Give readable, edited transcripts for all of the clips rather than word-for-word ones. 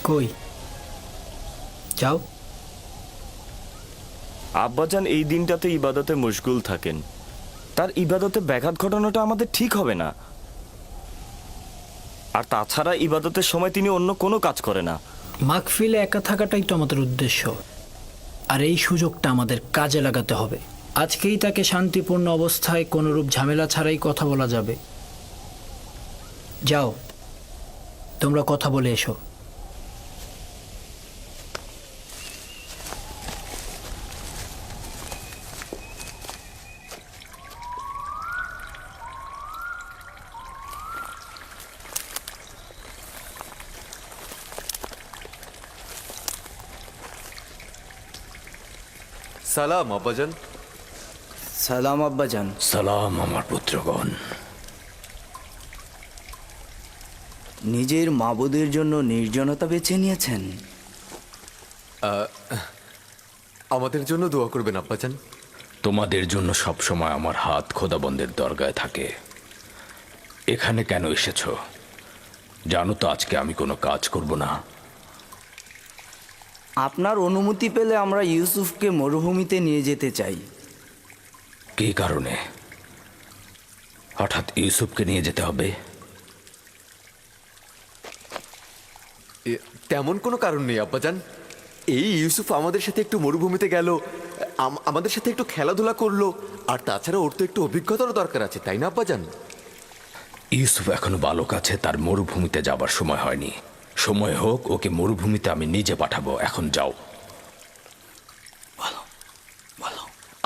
কই যাও। আব্বাজান এই দিনটাতে ইবাদতে মশগুল থাকেন, তার ইবাদতে ব্যাঘাত ঘটানোটা আমাদের ঠিক হবে না। আর তাছাড়া ইবাদতের সময় তিনি অন্য কোনো কাজ করে না। মাহফিলে একা থাকাটাই তো আমাদের উদ্দেশ্য, আর এই সুযোগটা আমাদের কাজে লাগাতে হবে। আজকেই তাকে শান্তিপূর্ণ অবস্থায় কোনোরূপ ঝামেলা ছাড়াই কথা বলা যাবে। যাও, তোমরা কথা বলে এসো। সালাম আব্বাজান। সালাম আব্বাজান। সালাম আমার পুত্রগণ। নিজের মাবুদের জন্য নির্জনতা বেছে নিয়েছেন। আমাদের জন্য দোয়া করবেন আব্বাজান। তোমাদের জন্য সবসময় আমার হাত খোদাবন্দের দরগায় থাকে। এখানে কেন এসেছো জানো তো? আজকে আমি কোনো কাজ করব না। আপনার অনুমতি পেলে আমরা ইউসুফকে মরুভূমিতে নিয়ে যেতে চাই। কী কারণে হঠাৎ ইউসুফকে নিয়ে যেতে হবে? তেমন কোনো কারণ নেই আব্বাজান। এই ইউসুফ আমাদের সাথে একটু মরুভূমিতে গেল, আমাদের সাথে একটু খেলাধুলা করলো, আর তাছাড়া ওর তো একটু অভিজ্ঞতারও দরকার আছে, তাই না আব্বাজান? ইউসুফ এখনো বালক আছে, তার মরুভূমিতে যাবার সময় হয়নি। সময় হোক, ওকে মরুভূমিতে আমি নিজে পাঠাবো। এখন যাও।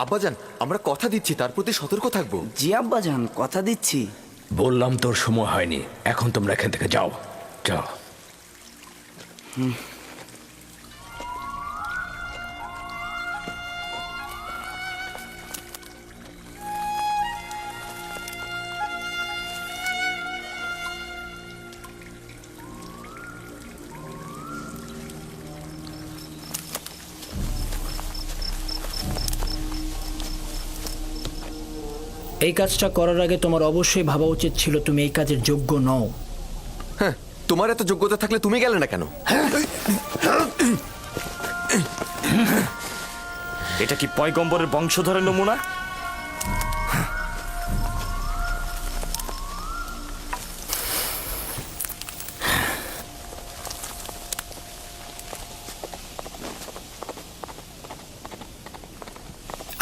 আব্বাজান, আমরা কথা দিচ্ছি তার প্রতি সতর্ক থাকবো। জি আব্বাজান, কথা দিচ্ছি। বললাম তোর সময় হয়নি, এখন তোমরা এখান থেকে যাও যাও। এই কাজটা করার আগে তোমার অবশ্যই ভাবা উচিত ছিল তুমি এই কাজের যোগ্য নও। হ্যাঁ, তোমার এত যোগ্যতা থাকলে তুমি গেলে না কেন? এটা কি পয়গম্বরের বংশধরের নমুনা?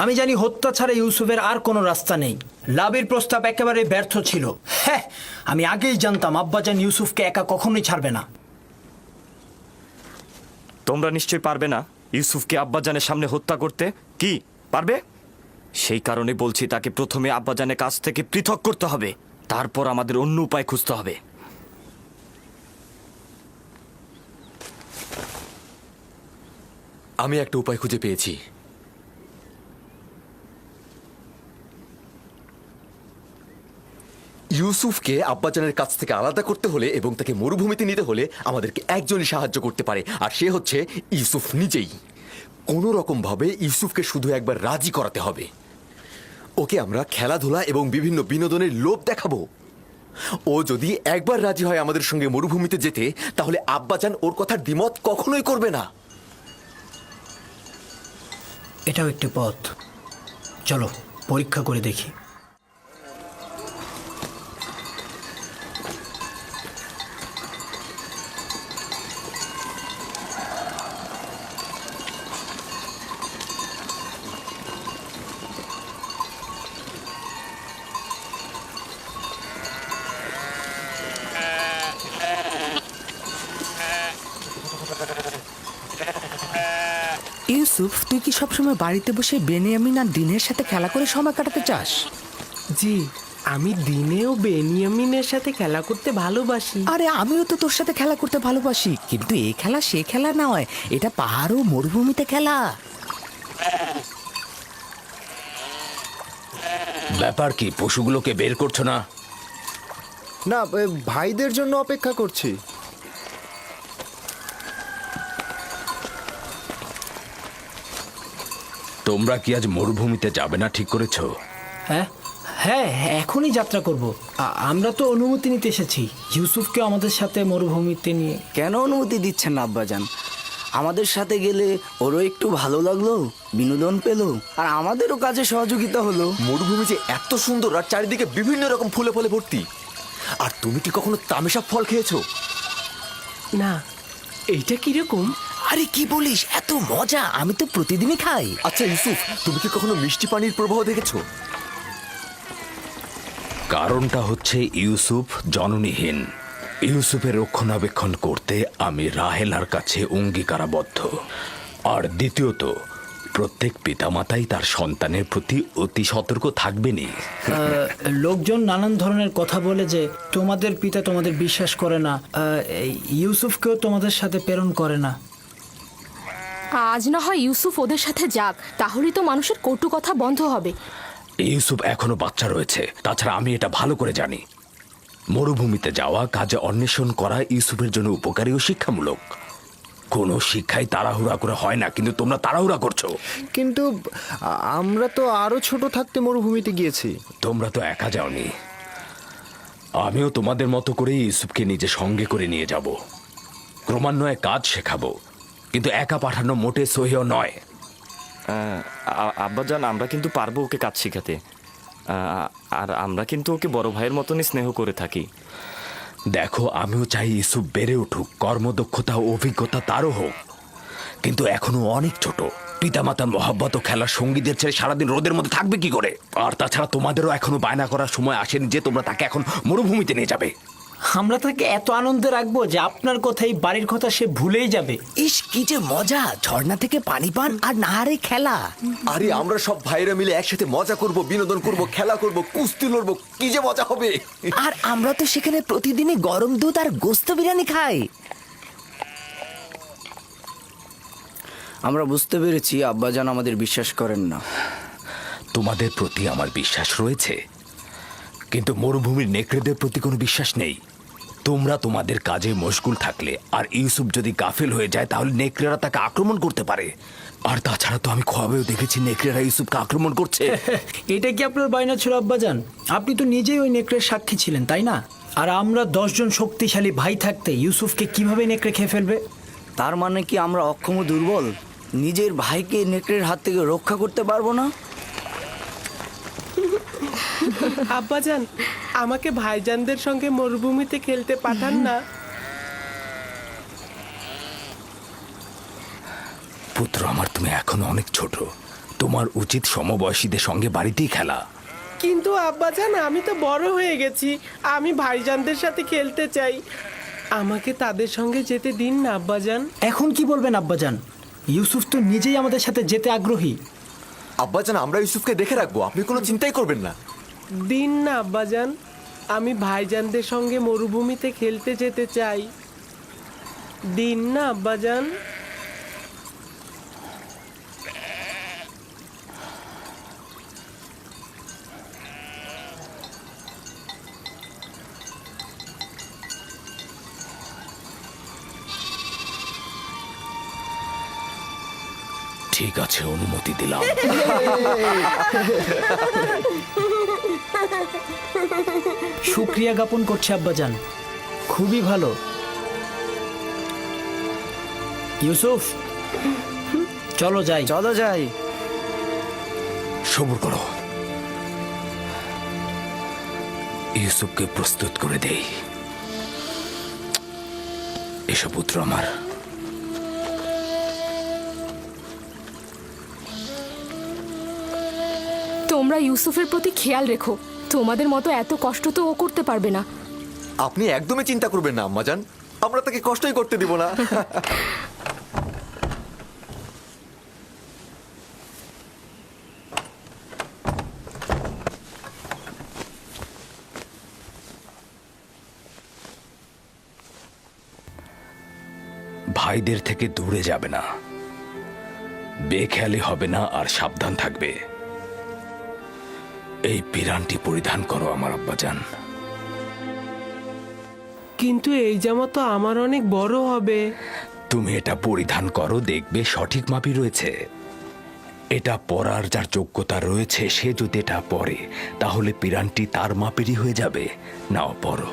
আমি জানি হত্যা ছাড়া ইউসুফের আর কোনো রাস্তা নেই। লাভের প্রস্তাব একেবারে ব্যর্থ ছিল। হ্যাঁ, আমি আগেই জানতাম আব্বাজান ইউসুফকে একা কখনোই ছাড়বে না। তোমরা নিশ্চয়ই পারবে না ইউসুফকে আব্বাজানের সামনে হত্যা করতে। কি পারবে? সেই কারণে বলছি তাকে প্রথমে আব্বাজানের কাছ থেকে পৃথক করতে হবে, তারপর আমাদের অন্য উপায় খুঁজতে হবে। আমি একটা উপায় খুঁজে পেয়েছি। ইউসুফকে আব্বাজানের কাছ থেকে আলাদা করতে হলে এবং তাকে মরুভূমিতে নিতে হলে আমাদেরকে একজনই সাহায্য করতে পারে, আর সে হচ্ছে ইউসুফ নিজেই। কোনো রকম ভাবে ইউসুফকে শুধু একবার রাজি করাতে হবে। ওকে আমরা খেলাধুলা এবং বিভিন্ন বিনোদনের লোভ দেখাবো। ও যদি একবার রাজি হয় আমাদের সঙ্গে মরুভূমিতে যেতে, তাহলে আব্বাজান ওর কথার দ্বিমত কখনোই করবে না। এটাও একটি পথ, চলো পরীক্ষা করে দেখি। ইউসুফ, তুই কি সবসময় বাড়িতে বসে বেনিয়ামিন আর দিনের সাথে খেলা করে সময় কাটাতে চাস? জি, আমি দিনেও বেনিয়ামিনের সাথে খেলা করতে ভালোবাসি। আরে আমিও তো তোর সাথে খেলা করতে ভালোবাসি, কিন্তু এই খেলা সে খেলা নয়, এটা পাহাড় ও মরুভূমিতে খেলা। ব্যাপার কি, পশুগুলোকে বের করছো না? না, ভাইদের জন্য অপেক্ষা করছি। তোমরা কি আজ মরুভূমিতে যাবে না ঠিক করেছো? হ্যাঁ হ্যাঁ, এখনই যাত্রা করব। আমরা তো অনুমতি নিতে এসেছি ইউসুফকে আমাদের সাথে মরুভূমিতে নিয়ে। কেন অনুমতি দিচ্ছেন না আব্বাজান? আমাদের সাথে গেলে ওরও একটু ভালো লাগলো, বিনোদন পেলো, আর আমাদেরও কাজে সহযোগিতা হলো। মরুভূমি যে এত সুন্দর আর চারিদিকে বিভিন্ন রকম ফুলে ফলে ভর্তি। আর তুমি কি কখনো তামেশা ফল খেয়েছো? না, এইটা কিরকম? আরে কি বলিস, এত মজা, আমি তো প্রতিদিনই খাই। আচ্ছা ইউসুফ, তুমি কি কখনো মিষ্টি পানির প্রবাহ দেখেছো? কারণটা হচ্ছে ইউসুফ জননীহীন। ইউসুফের রক্ষণাবেক্ষণ করতে আমি রাহেলার কাছে অঙ্গীকারাবদ্ধ। আর দ্বিতীয়ত, প্রত্যেক পিতামাতাই তার সন্তানের প্রতি অতি সতর্ক থাকবেনই। লোকজন নানান ধরনের কথা বলে যে তোমাদের পিতা তোমাদের বিশ্বাস করে না, এই ইউসুফকেও তোমাদের সাথে প্রেরণ করে না। আজ না হয় ইউসুফ ওদের সাথে যাক, তাহলেই তো মানুষের কটু কথা বন্ধ হবে। ইউসুফ এখনো বাচ্চা রয়েছে, তাছাড়া আমি এটা ভালো করে জানি মরুভূমিতে যাওয়া, কাজে অন্বেষণ করা ইউসুফের জন্য উপকারী ও শিক্ষামূলক। কোনো শিক্ষাই তাড়াহুড়া করে হয় না, কিন্তু তোমরা তাড়াহুড়া করছো। কিন্তু আমরা তো আরো ছোট থাকতে মরুভূমিতে গিয়েছি। তোমরা তো একা যাওনি, আমিও তোমাদের মতো করে ইউসুফকে নিজে সঙ্গে করে নিয়ে যাব। ক্রমান্বয়ে কাজ শেখাবো, কিন্তু একা পাঠানো মোটে সহিও নয়। আব্বাজান, আমরা কিন্তু পারবো ওকে কাজ শেখাতে। আর আমরা কিন্তু ওকে বড় ভাইয়ের মতনই স্নেহ করে থাকি। দেখো, আমিও চাই ইউসুফ বেড়ে উঠুক, কর্মদক্ষতা ও অভিজ্ঞতা তারও হোক, কিন্তু এখনো অনেক ছোট। পিতামাতার মহাব্বত ও খেলার সঙ্গীদের ছেড়ে সারাদিন রোদের মধ্যে থাকবে কি করে? আর তাছাড়া তোমাদেরও এখনো বায়না করার সময় আসেনি যে তোমরা তাকে এখন মরুভূমিতে নিয়ে যাবে। আমরা তাকে এত আনন্দে রাখবো যে আপনার কথাই বাড়ির কথা সে ভুলেই যাবে। ইস, কি যে মজা, ঝর্ণা থেকে পানি পান আর নাহারে খেলা। আরে আমরা সব ভাইরা মিলে একসাথে মজা করব, বিনোদন করব, খেলা করব, কুস্তি লড়বো, কি যে মজা হবে। আর আমরা তো সেখানে প্রতিদিনই গরম দুধ আর গোস্ত বিরিয়ানি খাই। আমরা বুঝতে পেরেছি আব্বাজান আমাদের বিশ্বাস করেন না। তোমাদের প্রতি আমার বিশ্বাস রয়েছে, কিন্তু মরুভূমির নেকড়েদের প্রতি কোনো বিশ্বাস নেই। তোমরা তোমাদের কাজে মশগুল থাকলে আর ইউসুফ যদি গাফেল হয়ে যায়, তাহলে নেকড়েরা তাকে আক্রমণ করতে পারে। আর তাছাড়া তো আমি খোয়াবেও দেখেছি নেকড়েরা ইউসুফকে আক্রমণ করছে। এটা কি আপনার বায়না ছিল আব্বাজান? আপনি তো নিজেই ওই নেকড়ের সাক্ষী ছিলেন, তাই না? আর আমরা 10 জন শক্তিশালী ভাই থাকতে ইউসুফকে কিভাবে নেকড়ে খেয়ে ফেলবে? তার মানে কি আমরা অক্ষম ও দুর্বল? নিজের ভাইকে নেকড়ের হাত থেকে রক্ষা করতে পারবো না? আব্বাজান, আমাকে ভাইজানদের সঙ্গে মরুভূমিতে খেলতে পাঠান না। পুত্র আমার, তুমি এখনো অনেক ছোট, তোমার উচিত সমবয়সীদের সঙ্গে বাড়িতেই খেলা। কিন্তু আব্বাজান, আমি তো বড় হয়ে গেছি, আমি ভাইজানদের সাথে খেলতে চাই। আমাকে তাদের সঙ্গে যেতে দিন না আব্বাজান। এখন কি বলবেন আব্বাজান? ইউসুফ তো নিজেই আমাদের সাথে যেতে আগ্রহী। আব্বাজান, আমরা ইউসুফকে দেখে রাখবো, আপনি কোনো চিন্তাই করবেন না। দিন না আব্বাজান, আমি ভাইজানদের সঙ্গে মরুভূমিতে খেলতে যেতে চাই। দিন না আব্বাজান। ঠিক আছে, অনুমতি দিলাম। শুক্রিয়া জ্ঞাপন করছে আব্বাজান, খুবই ভালো। ইউসুফ, চলো যাই। চলো যাই। সবুর করো, ইউসুফকে প্রস্তুত করে দেই। এসো পুত্র আমার। তোমরা ইউসুফের প্রতি খেয়াল রেখো, তোমাদের মতো এত কষ্ট তো ও করতে পারবে না। আপনি একদমই চিন্তা করবেন না আম্মাজান, আমরা তাকে কষ্টই করতে দিব না। ভাইদের থেকে দূরে যাবে না, বেখেয়ালি হবে না, আর সাবধান থাকবে। এই পিরানটি পরিধান করো আমার আব্বাজান। কিন্তু এই জামা তো আমার অনেক বড় হবে। তুমি এটা পরিধান করো, দেখবে সঠিক মাপই রয়েছে। এটা পরার যার যোগ্যতা রয়েছে সে যদি এটা পরে তাহলে পিরানটি তার মাপেরই হয়ে যাবে। নাও পরো।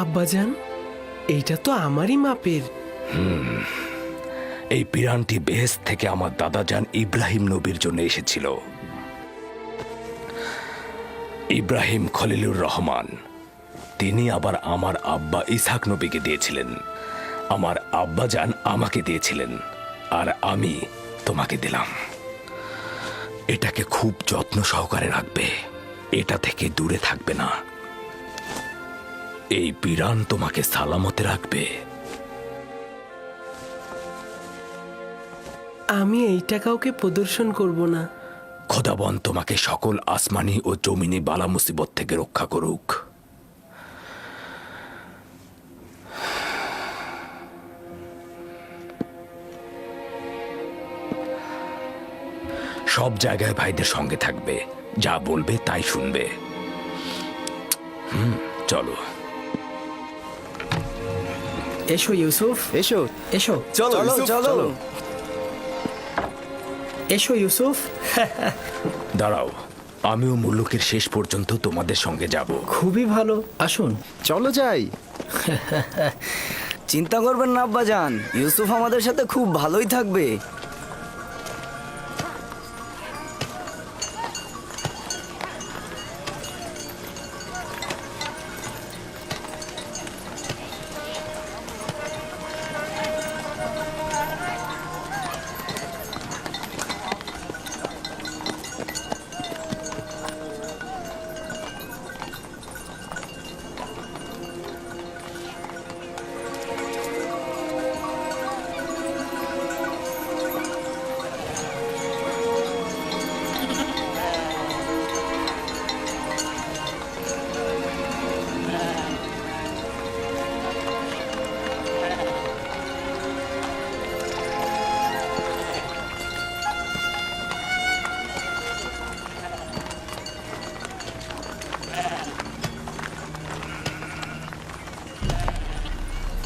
আব্বাজান, এইটা তো আমারই মাপের। এই পিরানটি বেহেশত থেকে আমার দাদাজান ইব্রাহিম নবীর জন্য এসেছিল। ইব্রাহিম খলিলুর রহমান, তিনি আবার আমার আব্বা ইসহাক নবীকে দিয়েছিলেন। আমার আব্বাজান আমাকে দিয়েছিলেন, আর আমি তোমাকে দিলাম। এটাকে খুব যত্ন সহকারে রাখবে, এটা থেকে দূরে থাকবে না। এই পিরান তোমাকে সালামতে রাখবে। আমি এইটা কাউকে প্রদর্শন করব না। খোদাবন তোমাকে সকল আসমানি ও জমিনি বালা মুসিবত থেকে রক্ষা করুক। সব জায়গায় ভাইদের সঙ্গে থাকবে, যা বলবে তাই শুনবে। চলো। এসো ইউসুফ, এসো। এসো, চলো চলো ইউসুফ, চলো। চলো। এসো ইউসুফ। দাঁড়াও, আমিও মুল্লুকের শেষ পর্যন্ত তোমাদের সঙ্গে যাব। খুবই ভালো, আসুন। চলো যাই। চিন্তা করবেন না আব্বাজান, ইউসুফ আমাদের সাথে খুব ভালোই থাকবে।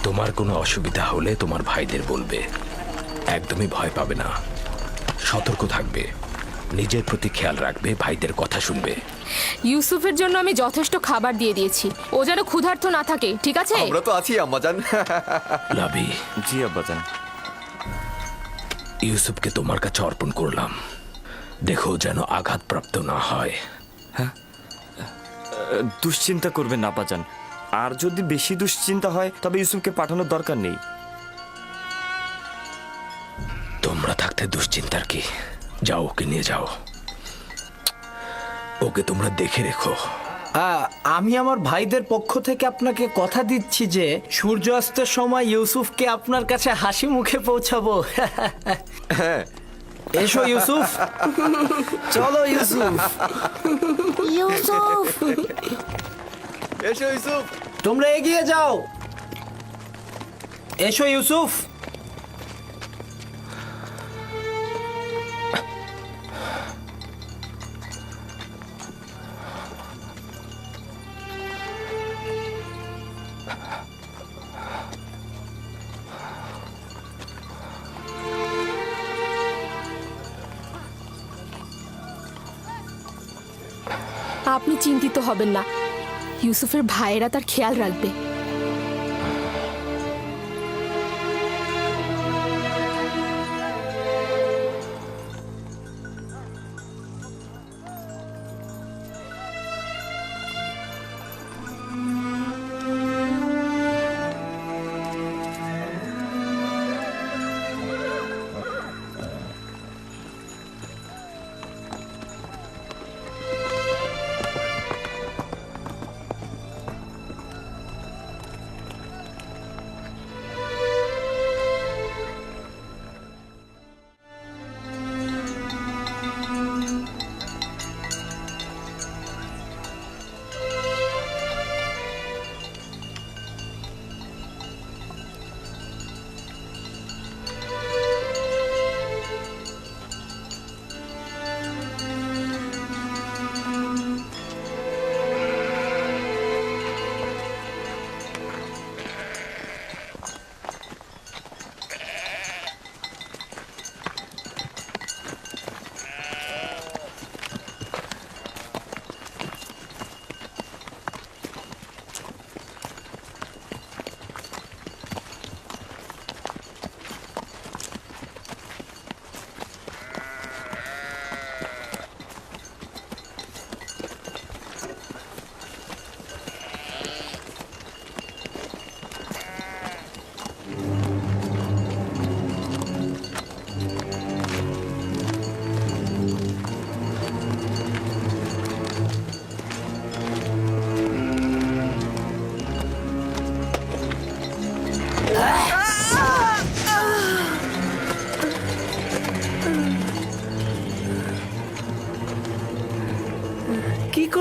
তোমার কোনো অসুবিধা হলে তোমার ভাইদের বলবে। একদমই ভয় পাবে না, সতর্ক থাকবে, নিজের প্রতি খেয়াল রাখবে, ভাইদের কথা শুনবে। ইউসুফের জন্য আমি যথেষ্ট খাবার দিয়ে দিয়েছি, ও যেন ক্ষুধার্ত না থাকে, ঠিক আছে? আমরা তো আছি আম্মাজান। লাভি, জি আব্বাজান। ইউসুফকে তোমার কাছে অর্পণ করলাম, দেখো যেন আঘাতপ্রাপ্ত না হয়। দুশ্চিন্তা করবেন না আব্বাজান, আর যদি বেশি দুশ্চিন্তা হয় তবে ইউসুফকে পাঠানোর দরকার নেই। তোমরা থাকতে দুশ্চিন্তার কি? যাও, ওকে নিয়ে যাও, ওকে তোমরা দেখে রেখো। আমি আমার ভাইদের পক্ষ থেকে আপনাকে কথা দিচ্ছি যে সূর্যাস্তের সময় ইউসুফকে আপনার কাছে হাসি মুখে পৌঁছাবো। এসো ইউসুফ। চলো ইউসুফ। ইউসুফ, এসো ইউসুফ। তোমরা এগিয়ে যাও। এসো ইউসুফ। আপনি চিন্তিত হবেন না, ইউসুফের ভাইয়েরা তার খেয়াল রাখবে।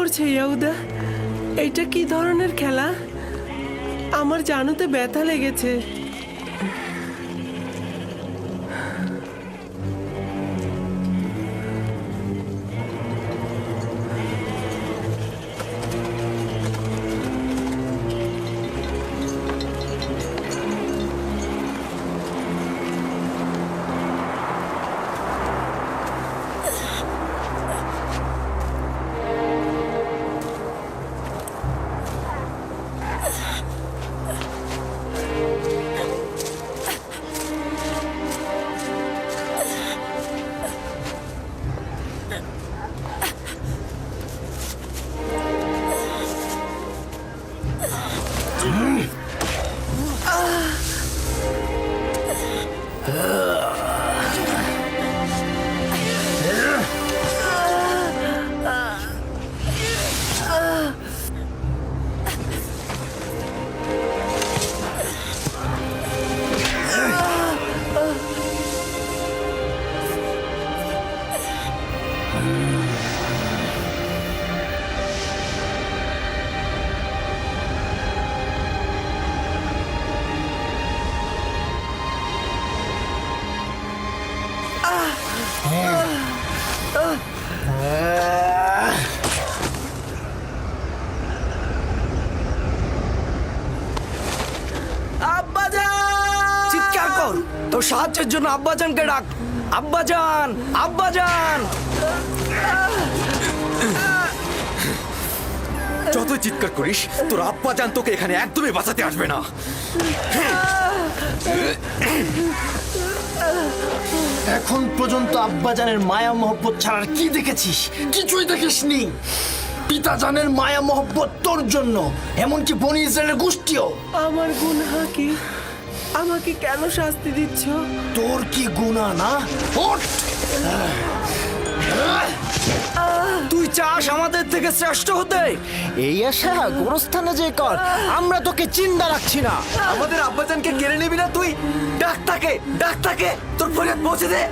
করছে ইয়াহুদা? এইটা কি ধরনের খেলা? আমার জানুতে ব্যথা লেগেছে। চিৎকার কর, তোর সাহায্যের জন্য আব্বাজানকে ডাক। আব্বাজান, আব্বাজান! যতই চিৎকার করিস তোর আব্বাজান তোকে এখানে একদমই বাঁচাতে আসবে না। এখন পর্যন্ত আব্বাজানের মায়া মহব্বত ছাড়ার কি দেখেছিস? কিছুই দেখিসনি। পিতাজানের মায়া মহব্বত তোর জন্য, এমনকি বনি ইসরায়েলের গোষ্ঠীও। আমার গুনাহ কি? আমাকে কেন শাস্তি দিচ্ছ? তোর কি গুনাহ না? ওঠ! তুই চাস আমাদের থেকে শ্রেষ্ঠ হতে? এই আশা গোরস্থানে যে কর, আমরা তোকে চিন্তা রাখছি না। আমাদের আব্বাজানকে কেড়ে নিবি না তুই? ডাক্তারকে, ডাক্তারকে তোর ফরিয়াদ পৌঁছে দে।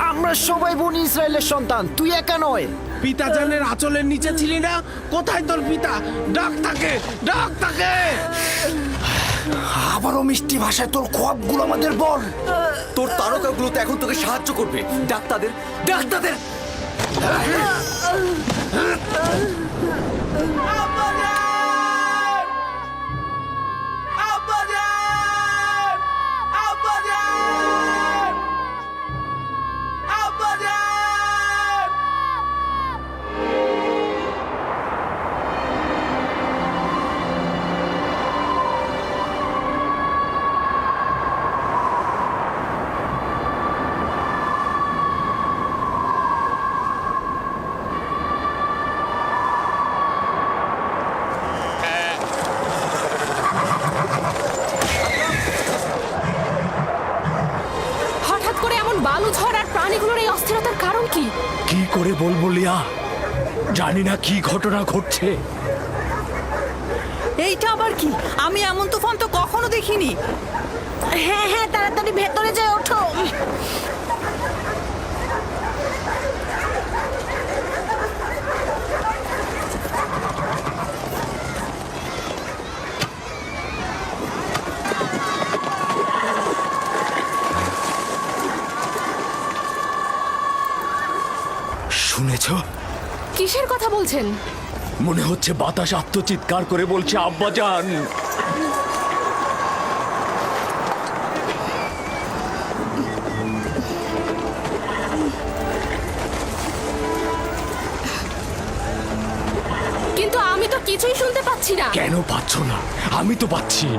আমরা সবাই বনি ইসরায়েলের সন্তান, তুই একা নয়। পিতাজানের আঁচলের নিচে ছিলি না? কোথায় তোর পিতা? ডাক তাকে, ডাক তাকে! আবারও মিষ্টি ভাষায় তোর খোয়াবগুলো আমাদের বল। তোর তারকাগুলো তো এখন তোকে সাহায্য করবে। ডাক্তারদের, ডাক্তারদের! হঠাৎ করে এমন বালু ঝড় আর প্রাণীগুলোর এই অস্থিরতার কারণ কি? কি করে বলবো লিয়া, জানি না কি ঘটনা ঘটছে। এইটা আবার কি? আমি এমন তুফান তো কখনো দেখিনি। হ্যাঁ হ্যাঁ, তাড়াতাড়ি ভেতরে যাই, ওঠো। শুনেছ? কিসের কথা বলছেন? মনে হচ্ছে বাতাস আত্মচিৎকার করে বলছে আব্বাজান। কিন্তু আমি তো কিছুই শুনতে পাচ্ছি না। কেন পাচ্ছ না? আমি তো পাচ্ছি।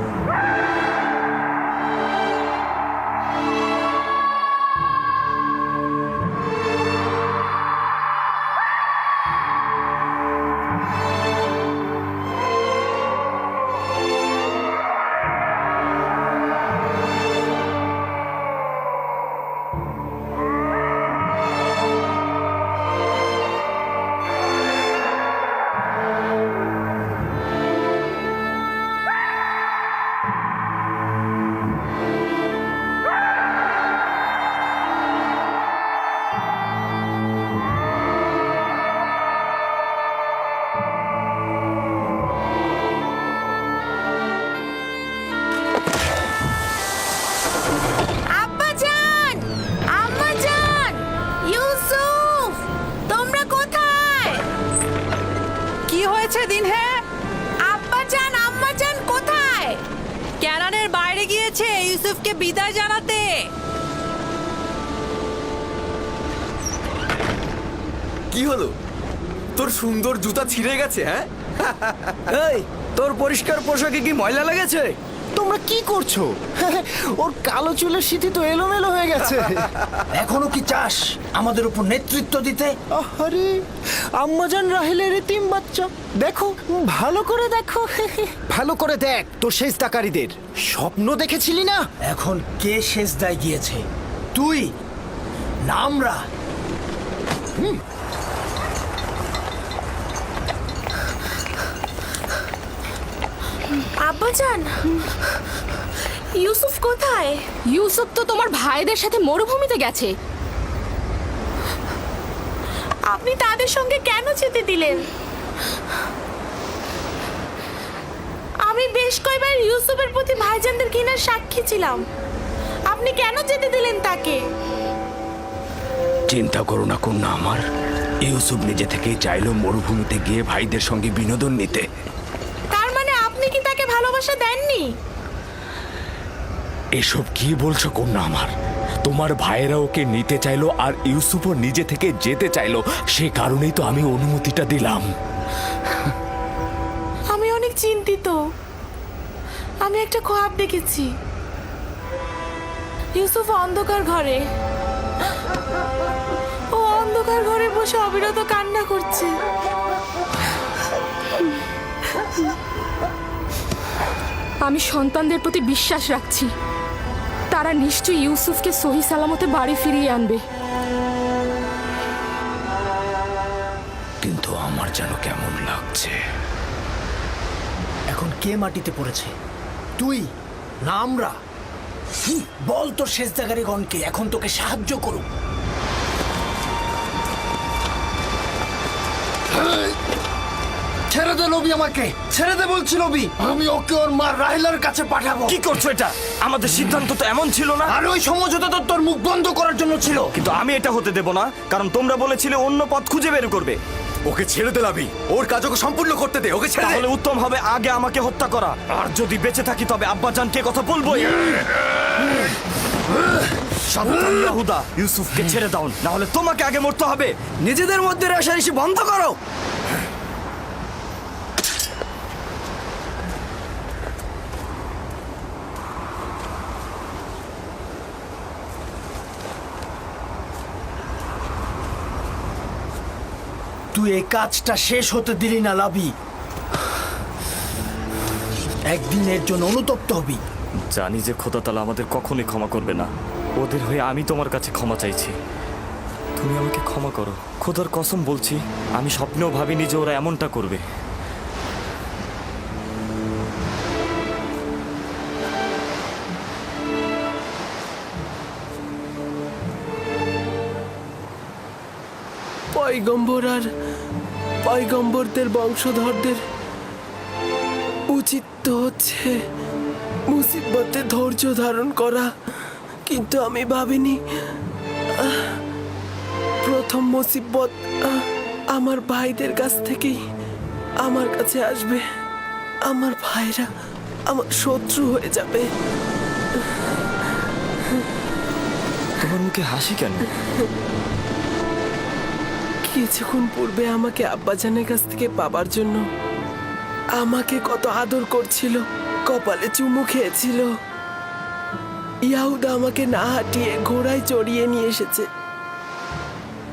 আমাদেরকে বিদায় জানাতে। কি হলো? তোর সুন্দর জুতা ছিঁড়ে গেছে, হ্যাঁ? এই তোর পরিষ্কার পোশাকে কি ময়লা লেগেছে? তোমরা কি করছো? ওর কালো চুলের সিঁথি তো এলোমেলো হয়ে গেছে। এখনো কি চাস আমাদের উপর নেতৃত্ব দিতে? আরে আম্মাজান রাহেলের এতিম বাচ্চা, দেখো ভালো করে দেখো। ভালো করে দেখ তোর সেজদাকারীদের স্বপ্ন দেখেছিলি না? এখন কে সেজদায় গিয়েছে, তুই না আমরা? আব্বাজান, ইউসুফ কোথায়? ইউসুফ তো তোমার ভাইদের সাথে মরুভূমিতে গেছে। আপনি তাদের সঙ্গে কেন যেতে দিলেন? আমি বেশ কয়েকবার ইউসুফের প্রতি ভাইজানদের ঘৃণার সাক্ষী ছিলাম। আপনি কেন যেতে দিলেন তাকে? চিন্তা করো না কন্যা আমার, ইউসুফ নিজে থেকেই চাইলো মরুভূমিতে গিয়ে ভাইদের সঙ্গে বিনোদন নিতে। তার মানে আপনি কি তাকে ভালোবাসা দেননি? এসব কি বলছো কন্যা আমার? তোমার ভাইয়েরা ওকে নিতে চাইলো আর ইউসুফও নিজে থেকে যেতে চাইলো, সে কারণেই তো আমি অনুমতিটা দিলাম। আমি অনেক চিন্তিত। আমি একটা খোয়াব দেখেছি। ইউসুফ অন্ধকার ঘরে, ও অন্ধকার ঘরে বসে অবিরত কান্না করছে। আমি সন্তানদের প্রতি বিশ্বাস রাখছি, তারা নিশ্চয়ই ইউসুফকে সহি সালামতে বাড়ি ফিরিয়ে আনবে। কিন্তু আমার যেন কেমন লাগছে। এখন কে মাটিতে পড়েছে, তুই না আমরা? বল তোর সেজদাকারীগণকে এখন তোকে সাহায্য করুক। ছেড়ে দে লবি, আমাকে ছেড়ে দে বলছি লবি। আমি ওকে ওর মা রাহিলার কাছে পাঠাবো। কি করছো এটা? আমাদের সিদ্ধান্ত তো এমন ছিল না। আর ওই সমঝোতা তো তোর মুখ বন্ধ করার জন্য ছিল। কিন্তু আমি এটা হতে দেব না, কারণ তোমরা বলেছিলে অন্য পথ খুঁজে বের করবে। ওকে ছেড়ে দে লাভি, ওর কাজ ওকে সম্পূর্ণ করতে দে, ওকে ছেড়ে দে। তাহলে উত্তম হবে আগে আমাকে হত্যা করা, আর যদি বেঁচে থাকি তবে আব্বাজানকে কথা বলবোই। সাবধান ইয়াহুদা, ইউসুফকে ছেড়ে দাও, না হলে তোমাকে আগে মরতে হবে। নিজেদের মধ্যে রেষারেষি বন্ধ করো। তুই এই কাজটা শেষ হতে দিলি না লাবি। একদিনের জন্য অনুতপ্ত হবি। জানি যে খোদা তাআলা আমাদের কখনোই ক্ষমা করবে না। ওদের হয়ে আমি তোমার কাছে ক্ষমা চাইছি, তুমি আমাকে ক্ষমা করো। খোদার কসম বলছি, আমি স্বপ্নেও ভাবিনি যে ওরা এমনটা করবে। পয়গম্বর আর পয়গম্বরদের বংশধরদের উচিত তো হচ্ছে মুসিবতে ধৈর্য ধারণ করা, কিন্তু আমি ভাবিনি প্রথম মুসিবত আমার ভাইদের কাছ থেকেই আমার কাছে আসবে। আমার ভাইরা আমার শত্রু হয়ে যাবে। তোমার মুখে হাসি কেন? কিছুক্ষণ পূর্বে আমাকে আব্বাজানের কাছ থেকে পাবার জন্য আমাকে কত আদর করছিল, কপালে চুমু খেয়েছিল। ইয়াহুদা আমাকে না হাঁটিয়ে ঘোড়ায় চড়িয়ে নিয়ে এসেছে।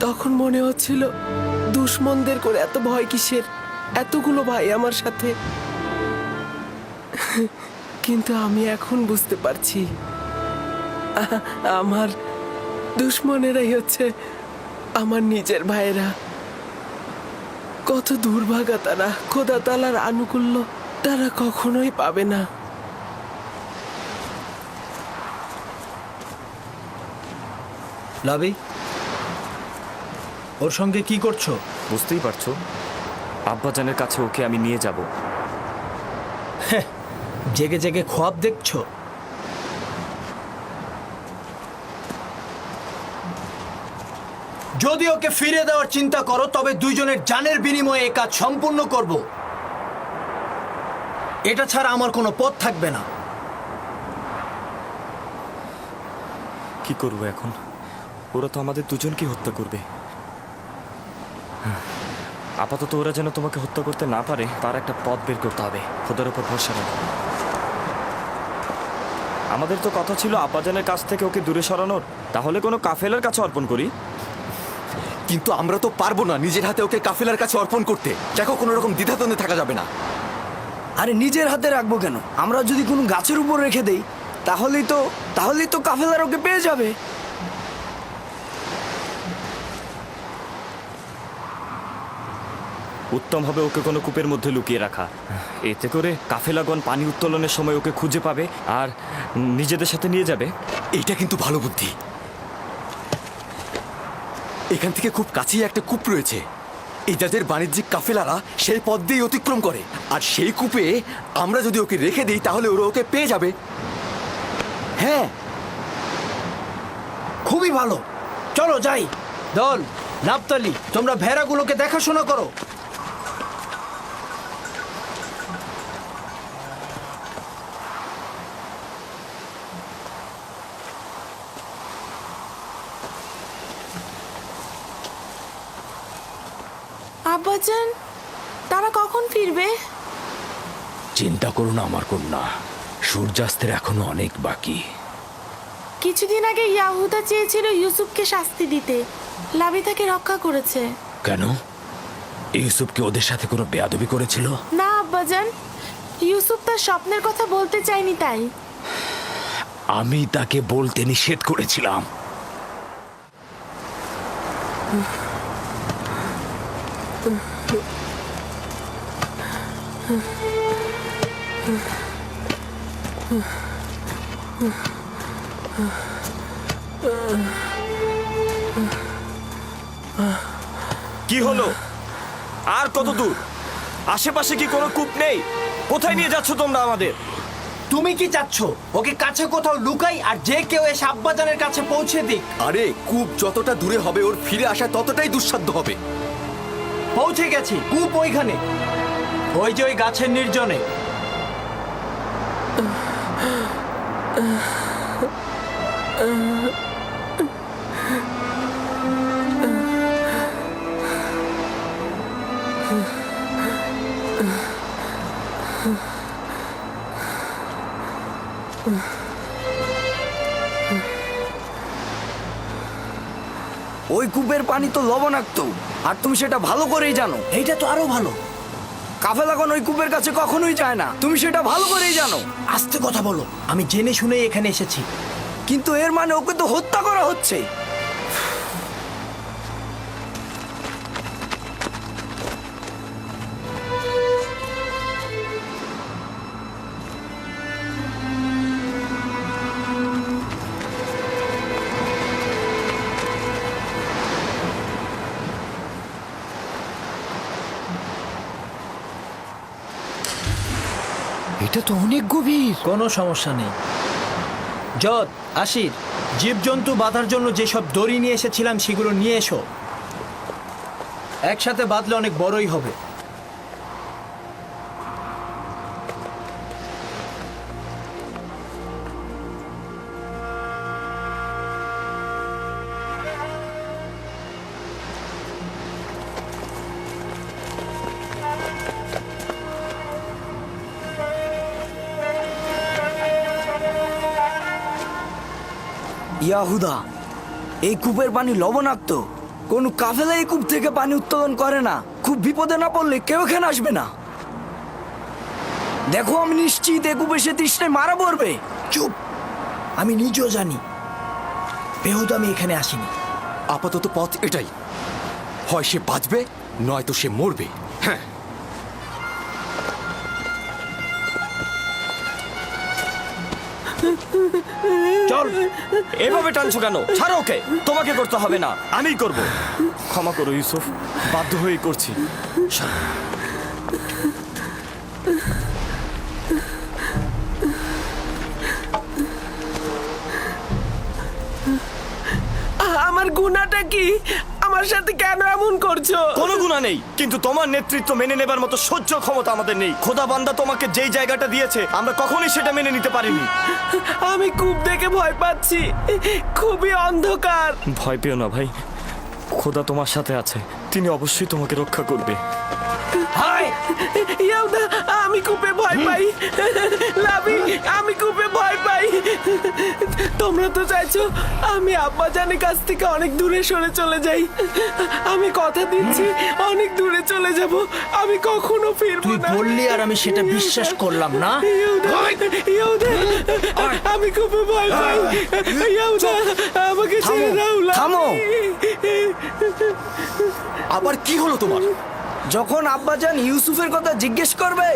তখন মনে হচ্ছিল দুশ্মনদের করে এত ভয় কিসের, এতগুলো ভাই আমার সাথে। কিন্তু আমি এখন বুঝতে পারছি আমার দুশ্মনেরাই হচ্ছে আমার নিজের ভাইয়েরা। কত দুর্ভাগা তারা, খোদা তাআলার আনুকূল্য তারা কখনোই পাবে না। লাবি, ওর সঙ্গে কি করছো? বুঝতেই পারছো, আব্বাজানের কাছে ওকে আমি নিয়ে যাব। জেগে জেগে খোয়াব দেখছো? যদি ওকে ফিরে দেওয়ার চিন্তা করো তবে দুইজনের জানের বিনিময়ে এই কাজ সম্পূর্ণ করব। এটা ছাড়া আমার কোনো পথ থাকবে না। কি করবো এখন? ওরা তো আমাদের দুজনকে হত্যা করবে। আপাতত ওরা যেন তোমাকে হত্যা করতে না পারে তার একটা পথ বের করতে হবে। খোদার উপর ভরসা রাখো। আমাদের তো কথা ছিল আব্বাজানের কাছ থেকে ওকে দূরে সরানোর। তাহলে কোনো কাফেলার কাছে অর্পণ করি। কিন্তু আমরা তো পারবো না নিজের হাতে ওকে কাফেলার কাছে অর্পণ করতে। দেখো, কোনো রকম দ্বিধাদ্বন্দ্বে থাকা যাবে না। আরে নিজের হাতে রাখবো কেন? আমরা যদি কোনো গাছের উপর রেখে দেই তাহলেই তো কাফেলার ওকে পেয়ে যাবে। উত্তম হবে ওকে কোনো কূপের মধ্যে লুকিয়ে রাখা। এতে করে কাফেলাগণ পানি উত্তোলনের সময় ওকে খুঁজে পাবে আর নিজেদের সাথে নিয়ে যাবে। এটা কিন্তু ভালো বুদ্ধি। এখান থেকে খুব কাছেই একটা কূপ রয়েছে। এই যাদের বাণিজ্যিক কাফেলারা সেই পথ দিয়ে অতিক্রম করে, আর সেই কূপে আমরা যদি ওকে রেখে দিই তাহলে ওরা ওকে পেয়ে যাবে। হ্যাঁ, খুবই ভালো। চলো যাই। দল, নাপতালি, তোমরা ভেড়াগুলোকে দেখাশোনা করো। আব্বাজান, তারা কখন ফিরবে? চিন্তা করো না আমার কন্যা, সূর্যাস্তের এখনো অনেক বাকি। কিছুদিন আগে ইয়াহুদা চেয়েছিল ইউসুফকে শাস্তি দিতে। লাবি তাকে রক্ষা করেছে। কেন? ইউসুফ কি ওদের সাথে কোনো বেয়াদবি করেছিল? না আব্বাজান, ইউসুফ তার স্বপ্নের কথা বলতে চায়নি তাই। আমি তাকে বলতে নিষেধ করেছিলাম। কি হলো? আর কত দূর? আশেপাশে কি কোনো কূপ নেই? কোথায় নিয়ে যাচ্ছ তোমরা আমাদের? তুমি কি চাচ্ছ ওকে কাছে কোথাও লুকাই আর যে কেউ এসে আব্বাজানের কাছে পৌঁছে দিক? আরে, কূপ যতটা দূরে হবে ওর ফিরে আসা ততটাই দুঃসাধ্য হবে। পৌঁছে গেছি, কূপ ওইখানে, ওই যে ওই গাছের নির্জনে। ওই কূপের পানি তো লবণাক্ত, আর তুমি সেটা ভালো করেই জানো। এইটা তো আরো ভালো। কাফেলাগণ ওই কূপের কাছে কখনোই যায় না, তুমি সেটা ভালো করেই জানো। আস্তে কথা বলো, আমি জেনে শুনেই এখানে এসেছি। কিন্তু এর মানে ওকে তো হত্যা করা হচ্ছে। এটা তো অনেক গভীর। কোনো সমস্যা নেই। যত, আশির, জীবজন্তু বাঁধার জন্য যেসব দড়ি নিয়ে এসেছিলাম সেগুলো নিয়ে এসো। একসাথে বাঁধলে অনেক বড়ই হবে। ইয়াহুদা, এই কূপের পানি লবণাক্ত। কোন কাফেলা এই কূপ থেকে পানি উত্তোলন করে না। খুব বিপদে না পড়লে কেউ এখানে আসবে না। দেখো, আমি নিশ্চিত এই কূপে সে তৃষ্ণায় মারা পড়বে। চুপ, আমি নিজেও জানি বেহুদা আমি এখানে আসিনি। আপাতত পথ এটাই, হয় সে বাঁচবে নয়তো সে মরবে। হ্যাঁ, চল। এভাবে টানছো কেন? ছাড়ো ওকে। তোমাকে করতে হবে না, আমিই করব। ক্ষমা করো ইউসুফ, বাধ্য হয়েই করছি। আমার গুনাহটা কি? আমার সাথে কেন এমন করছো? কোনো গুণা নেই, কিন্তু তোমার নেতৃত্ব মেনে নেবার মতো সহ্য ক্ষমতা আমাদের নেই। খোদা বান্দা তোমাকে যেই জায়গাটা দিয়েছে আমরা কখনোই সেটা মেনে নিতে পারিনি। আমি কূপ দেখে ভয় পাচ্ছি, খুবই অন্ধকার। ভয় পেও না ভাই, খোদা তোমার সাথে আছে, তিনি অবশ্যই তোমাকে রক্ষা করবে। ইয়াহুদা, আমি কূপে ভয় পাই। লাভি, আমি কূপে ভয় পাই। তোমরা তো চাইছো আমি আব্বাজানের কাছ থেকে অনেক দূরে সরে চলে যাই। আমি কথা দিচ্ছি অনেক দূরে চলে যাব, আমি কখনো ফিরবো তুই না। বললি আর আমি সেটা বিশ্বাস করলাম না। ইয়াহুদা, ইয়াহুদা, আমি কূপে ভয় পাই। ইয়াহুদা, আমাকে ছেড়ে দাও। লাভি। থামো। আবার কি হলো তোমার? যখন আব্বাজান ইউসুফের কথা জিজ্ঞেস করবে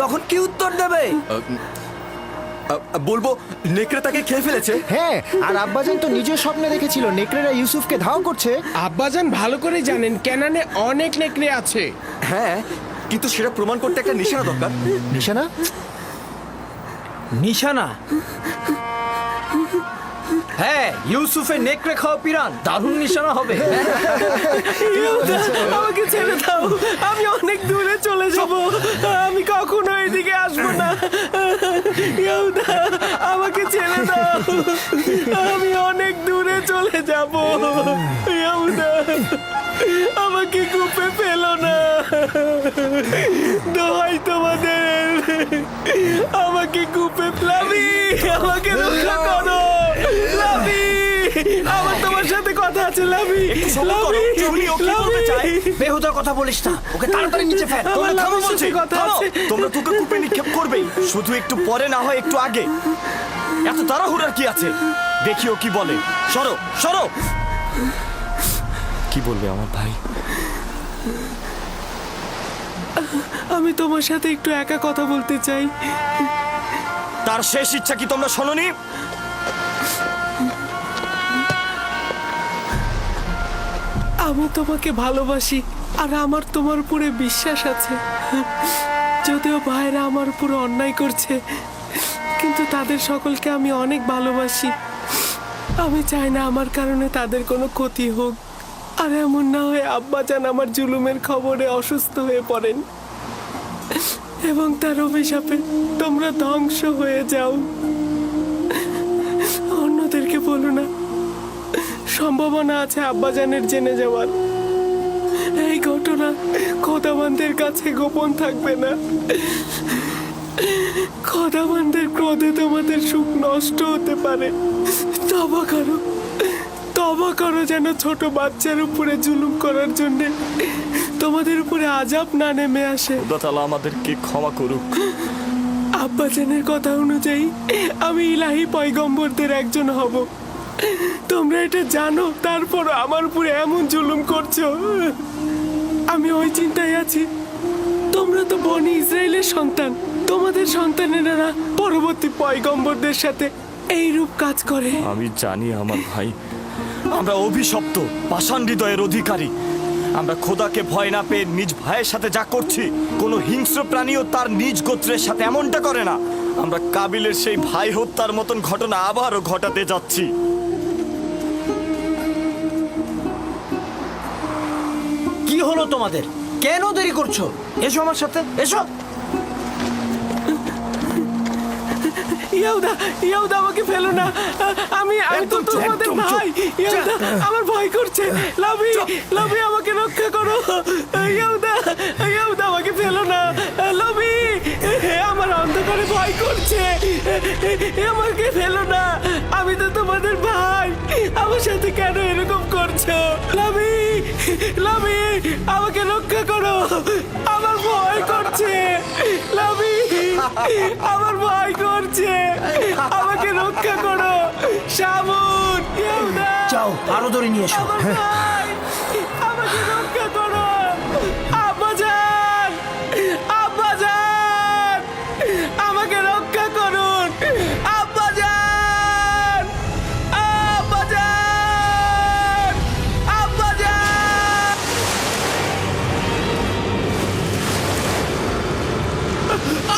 তখন কি উত্তর দেবে? বলবো নেকড়ে তাকে খেয়ে ফেলেছে। হ্যাঁ, আর আব্বাজান তো নিজের স্বপ্নে দেখেছিল নেকড়েরা ইউসুফকে ধাওয়া করছে। আব্বাজান ভালো করে জানেন কেনানে অনেক নেকড়ে আছে। হ্যাঁ, কিন্তু সেটা প্রমাণ করতে একটা নিশানা দরকার। নিশানা? নিশানা? হ্যাঁ, ইউসুফের নেকড়ে খাওয়া পিরান দারুণ নিশানা হবে। ইয়াহুদা, আমাকে ছেড়ে দাও, আমি অনেক দূরে চলে যাব, আমি কখনো এদিকে আসবো না। ইয়াহুদা, আমাকে ছেড়ে দাও, আমি অনেক দূরে চলে যাব। ইয়াহুদা, আমাকে কূপে ফেলো না, দোহাই তোমাদের, আমাকে কূপে ফেলাবি, আমাকে রক্ষা করো। লাভি, আমার তোমার সাথে কথা আছে। লাভি, লাভি, লাভি, বেহুদা কথা বলিস না, ওকে তাড়াতাড়ি নিচে ফেল। আমার থামো লাভির বলছি, সাথে কথা থামো। আছে। তোমরা তোকে কূপে নিক্ষেপ করবেই, শুধু একটু পরে না হয় একটু আগে। এত তাড়াহুড়ার কি আছে? দেখিও কি বলে। সরো, সরো। কি বলবে আমার ভাই? আমি তোমার সাথে একটু একা কথা বলতে চাই। তার শেষ ইচ্ছা কি তোমরা শোনোনি? আমি তোমাকে ভালোবাসি আর আমার তোমার উপরে বিশ্বাস আছে। যদিও ভাইরা আমার উপরে অন্যায় করছে, কিন্তু তাদের সকলকে আমি অনেক ভালোবাসি। আমি চাই না আমার কারণে তাদের কোনো ক্ষতি হোক, আর এমন না হয় আব্বাজান আমার জুলুমের খবরে অসুস্থ হয়ে পড়েন এবং তার অভিশাপে তোমরা ধ্বংস হয়ে যাও। অন্যদেরকে বলো না, সম্ভাবনা আছে আব্বাজানের জেনে যাওয়ার। এই ঘটনা খোদাবানদের কাছে গোপন থাকবে না। খোদাবানদের ক্রোধে তোমাদের সুখ নষ্ট হতে পারে। তবা করো, তবা করো, যেন ছোট বাচ্চার উপরে জুলুম করার জন্য তোমাদের উপরে আযাব না নেমে আসে। খোদা তাআলা আমাদেরকে ক্ষমা করুক। আব্বাজানের কথা অনুযায়ী আমি ইলাহি পয়গম্বরদের একজন হব। তোমরা এটা জানো, তারপর আমার উপরে এমন জুলুম করছো। আমি ওই চিন্তায় আছি, তোমরা তো বনি ইসরায়েলের সন্তান, তোমাদের সন্তানেরা পরবর্তী পয়গম্বরদের সাথে এইরূপ কাজ করে। আমি জানি আমার ভাই, আমরা অভিশপ্ত পাষাণ হৃদয়ের অধিকারী। আমরা খোদাকে ভয় না পেয়ে নিজ ভাইয়ের সাথে যা করছি, কোনো হিংস্র প্রাণীও তার নিজ গোত্রের সাথে এমনটা করে না। আমরা কাবিলের সেই ভাই হত্যার মতন ঘটনা আবারও ঘটাতে যাচ্ছি। কি হলো তোমাদের? কেন দেরি করছো? এসো আমার সাথে, এসো। ইয়াহুদা, ইয়াহুদা, আমাকে ফেলো না, আমি তো তোমাদের ভাই। ইয়াহুদা, আমার ভয় করছে। লাভি, লাভি, আমাকে রক্ষা করো। ইয়াহুদা, ইয়াহুদা, আমাকে ফেলো না। লাভি, আমার অন্ধকারে ভয় করছে, আমাকে ফেলো না, আমি তো তোমাদের ভাই, আমার সাথে কেন এরকম করছো? লাভি, লাভি, আমাকে রক্ষা করো, আমার ভয় করছে। লাভি, আমার ভয় করছে, আমাকে রক্ষা করো। শামুন, ইয়াহুদা, যাও, আরো ধরে নিয়ে এসো। আমার ভাই, আমাকে রক্ষা করো। আব্বাজান, আব্বাজান, আমাকে রক্ষা করুন। আব্বাজান, আব্বাজান, আব্বাজান,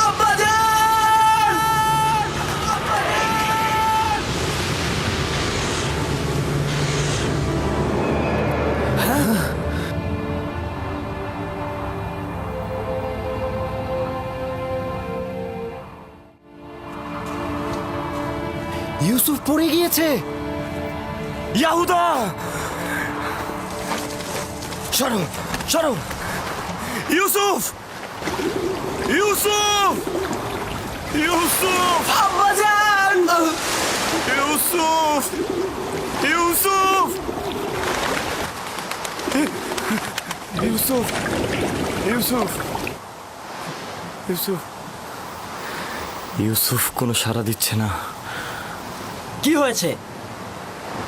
আব্বাজান। ইউসুফ পড়ে গিয়েছে। ইয়াহুদা, সরো সরো। ইউসুফ, ইউসুফ, ইউসুফ, আব্বাজান! ইউসুফ, ইউসুফ, ইউসুফ, ইউসুফ, ইউসুফ। ইউসুফ কোনো সাড়া দিচ্ছে না। কি হয়েছে?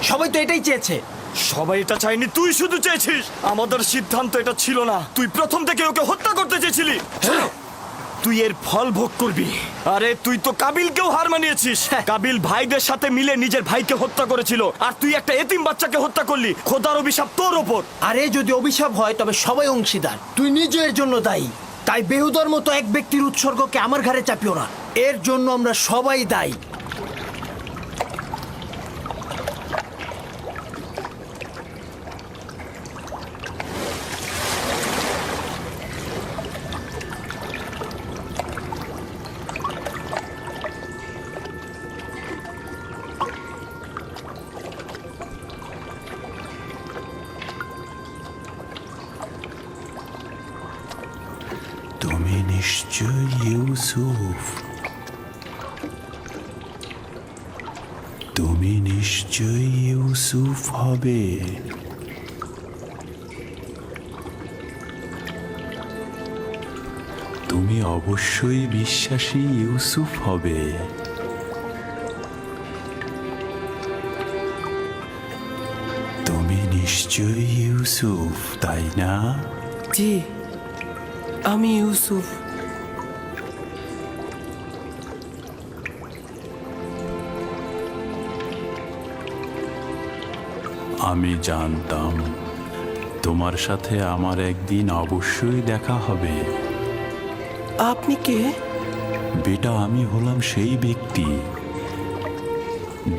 সবাই তো এটাই চেয়েছে। সবাই এটা চাইনি, তুই শুধু চেয়েছিস। আমাদের সিদ্ধান্ত এটা ছিল না। তুই প্রথম থেকে ওকে হত্যা করতে চেয়েছিলি। তুই এর ফল ভোগ করবি। আরে তুই তো কাবিলকেও হার মানিয়েছিস। কাবিল ভাইদের সাথে মিলে নিজের ভাইকে হত্যা করেছিল, আর তুই একটা এতিম বাচ্চাকে হত্যা করলি। খোদার অভিশাপ তোর ওপর। আরে যদি অভিশাপ হয় তবে সবাই অংশীদার। তুই নিজের জন্য দায়ী। তাই বেহুদার মতো এক ব্যক্তির উৎসর্গকে আমার ঘাড়ে চাপিও না। এর জন্য আমরা সবাই দায়ী। তুমি নিশ্চয় ইউসুফ, তুমি নিশ্চয় ইউসুফ হবে। তুমি অবশ্যই বিশ্বাসী ইউসুফ হবে। তুমি নিশ্চয় ইউসুফ, তাই না? জি, আমি ইউসুফ। আমি জানতাম তোমার সাথে আমার একদিন অবশ্যই দেখা হবে। আপনি কে? বেটা, আমি হলাম সেই ব্যক্তি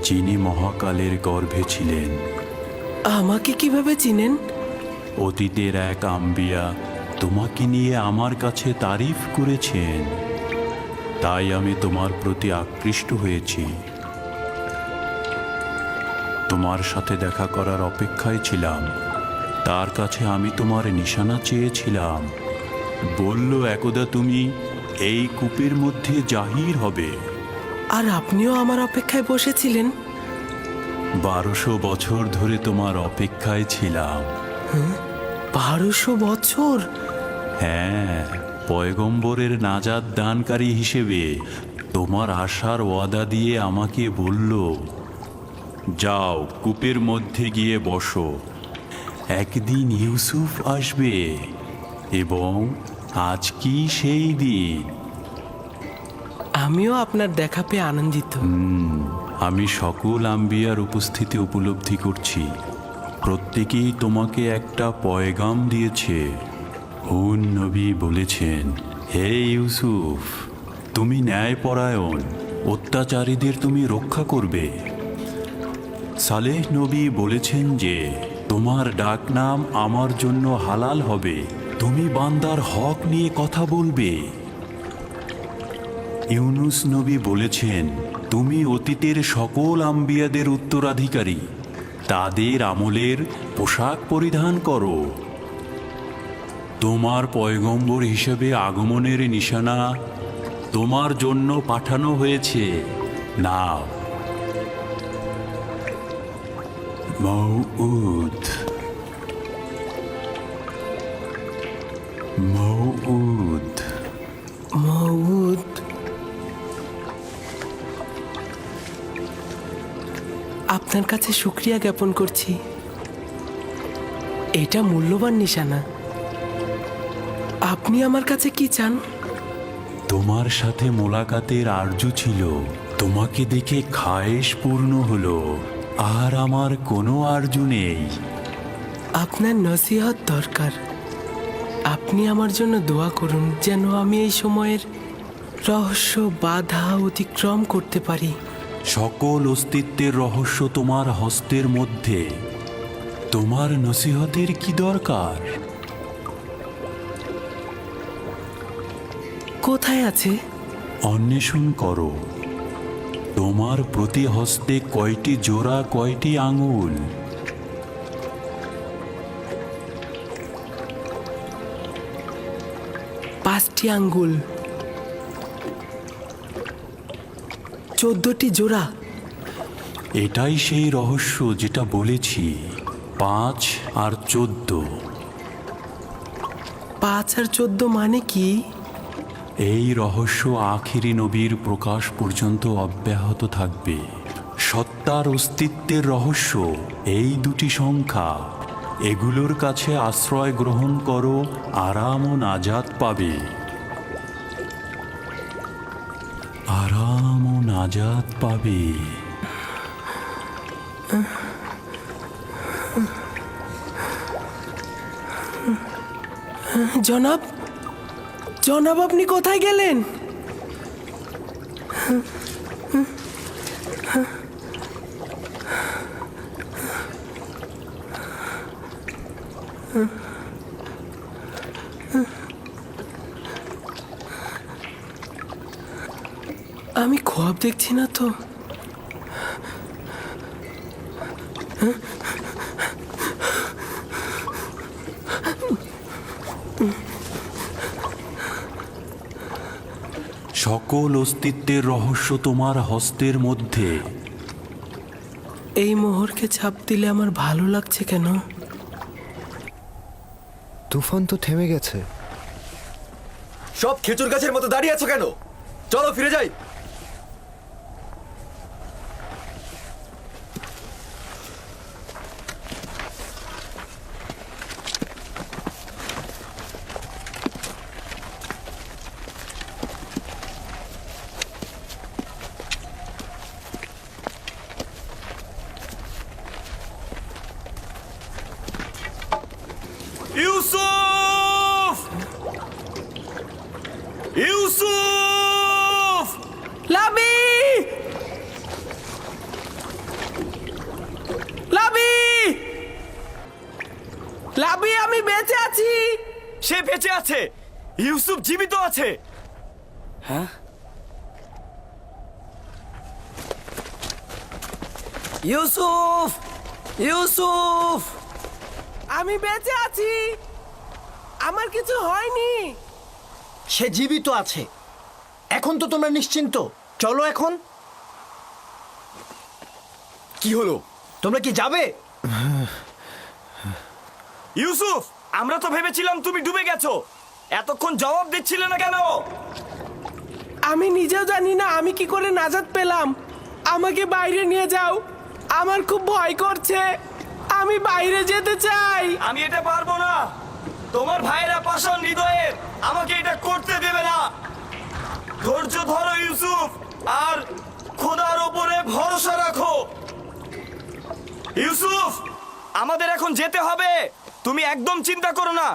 যিনি মহাকালের গর্ভে ছিলেন। আমাকে কিভাবে চিনেন? অতীতের এক আম্বিয়া তোমাকে নিয়ে আমার কাছে তারিফ করেছেন, তাই আমি তোমার প্রতি আকৃষ্ট হয়েছি। তোমার সাথে দেখা করার অপেক্ষায় ছিলাম। তার কাছে আমি তোমার নিশানা চেয়েছিলাম। বলল, একদা তুমি এই কূপের মধ্যে জাহির হবে। আর আপনিও আমার অপেক্ষায় বসেছিলেন? 1200 বছর ধরে তোমার অপেক্ষায় ছিলাম। 1200 বছর? হ্যাঁ, পয়গম্বরের নাজাত দানকারী হিসেবে তোমার আশার ওয়াদা দিয়ে আমাকে বলল, যাও কূপের মধ্যে গিয়ে বসো, একদিন ইউসুফ আসবে এবং আজ কি সেই দিন। আমিও আপনার দেখা পেয়ে আনন্দিত। আমি সকল আম্বিয়ার উপস্থিতি উপলব্ধি করছি। প্রত্যেকেই তোমাকে একটা পয়গাম দিয়েছে। হুন নবী বলেছেন, হে ইউসুফ, তুমি ন্যায়পরায়ণ, অত্যাচারীদের তুমি রক্ষা করবে। সালেহ নবী বলেছেন যে তোমার ডাকনাম আমার জন্য হালাল হবে, তুমি বান্দার হক নিয়ে কথা বলবে। ইউনুস নবী বলেছেন, তুমি অতীতের সকল আম্বিয়াদের উত্তরাধিকারী, তাদের আমলের পোশাক পরিধান করো। তোমার পয়গম্বর হিসেবে আগমনের নিশানা তোমার জন্য পাঠানো হয়েছে। নাও। মউউদ, মউউদ, মউদ। আপনার কাছে শুকরিয়া জ্ঞাপন করছি। এটা মূল্যবান নিশানা। আপনি আমার কাছে কি চান? তোমার সাথে মোলাকাতের আরজু ছিল, তোমাকে দেখে খায়েশ পূর্ণ হলো, আর আমার কোনো আরজু নেই। আপনার নসিহত দরকার। আপনি আমার জন্য দোয়া করুন যেন আমি এই সময়ের রহস্য বাধা অতিক্রম করতে পারি। সকল অস্তিত্বের রহস্য তোমার হস্তের মধ্যে। তোমার নসিহতের কি দরকার? কোথায় আছে? অন্বেষণ করো। তোমার প্রতি হস্তে কয়টি জোড়া, কয়টি আঙুল? পাঁচটি আঙ্গুল, 14টি জোড়া। এটাই সেই রহস্য যেটা বলেছি, 5 আর 14। 5 আর 14 মানে কি? এই রহস্য আখিরি নবীর প্রকাশ পর্যন্ত অব্যাহত থাকবে। সত্তার অস্তিত্বের রহস্য এই দুটি সংখ্যা। এগুলোর কাছে আশ্রয় গ্রহণ করো, আরাম ও নাজাত পাবে। আরাম ও নাজাত পাবে। জনাব, জনাব আপনি কোথায় গেলেন? আমি খোয়াব দেখছি না তো। সকল অস্তিত্বের রহস্য তোমার হস্তের মধ্যে। এই মোহরকে ছাপ দিলে আমার ভালো লাগছে কেন? তুফান তো থেমে গেছে। সব খেজুর গাছের মতো দাঁড়িয়ে আছো কেন? চলো ফিরে যাই। ইউসুফ! ইউসুফ! লাবি! লাবি! লাবি, আমি বেঁচে আছি। সে বেঁচে আছে। ইউসুফ জীবিত আছে। ইউসুফ, ইউসুফ! আমি বেঁচে আছি, আমার কিছু হয়নি। সে জীবিত আছে। এখন তো তোমরা নিশ্চিন্ত। চলো এখন। কি হলো? তোমরা কি যাবে? ইউসুফ, আমরা তো ভেবেছিলাম তুমি ডুবে গেছো। এতক্ষণ জবাব দিচ্ছিলে না কেন? আমি নিজেও জানি না আমি কি করে নাজাত পেলাম। আমাকে বাইরে নিয়ে যাও, আমার খুব ভয় করছে। আমি বাইরে যেতে চাই। আমি এটা পারবো না। তোমার ভাইয়েরা পাষাণ হৃদয়ের, আমাকে এটা করতে দেবে না। ধৈর্য ধরো ইউসুফ, আর খোদার ওপরে ভরসা রাখো। ইউসুফ, আমাদের এখন যেতে হবে। তুমি একদম চিন্তা করো না।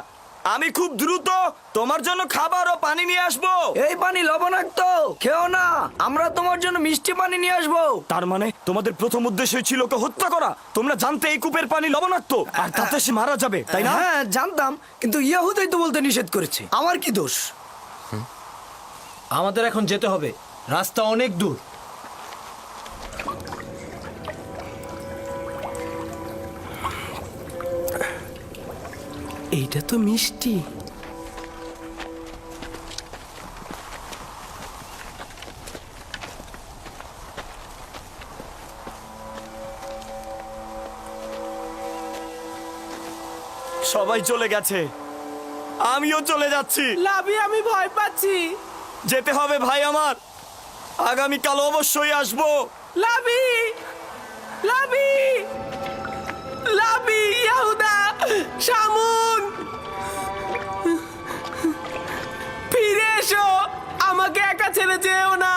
আমি খুব দ্রুত তোমার জন্য খাবার ও পানি নিয়ে আসবো। এই পানি লবণাক্ত, খেও না। আমরা তোমার জন্য মিষ্টি পানি নিয়ে আসবো। তার মানে তোমাদের প্রথম উদ্দেশ্য ছিল ওকে হত্যা করা। তোমরা জানতে এই কূপের পানি লবণাক্ত, আর তাতে সে মারা যাবে, তাই না? হ্যাঁ জানতাম, কিন্তু ইয়াহুদাই তো বলতে নিষেধ করেছে। আমার কি দোষ? আমাদের এখন যেতে হবে। রাস্তা অনেক দূর। এইটা তো মিষ্টি। সবাই চলে গেছে, আমিও চলে যাচ্ছি। লাবি, আমি ভয় পাচ্ছি। যেতে হবে ভাই আমার। আগামীকাল অবশ্যই আসবো। লাবি, লাবি, লাবি, ইয়াহুদা, শামুন, ফিরে এসো। আমাকে একা ছেড়ে যেও না।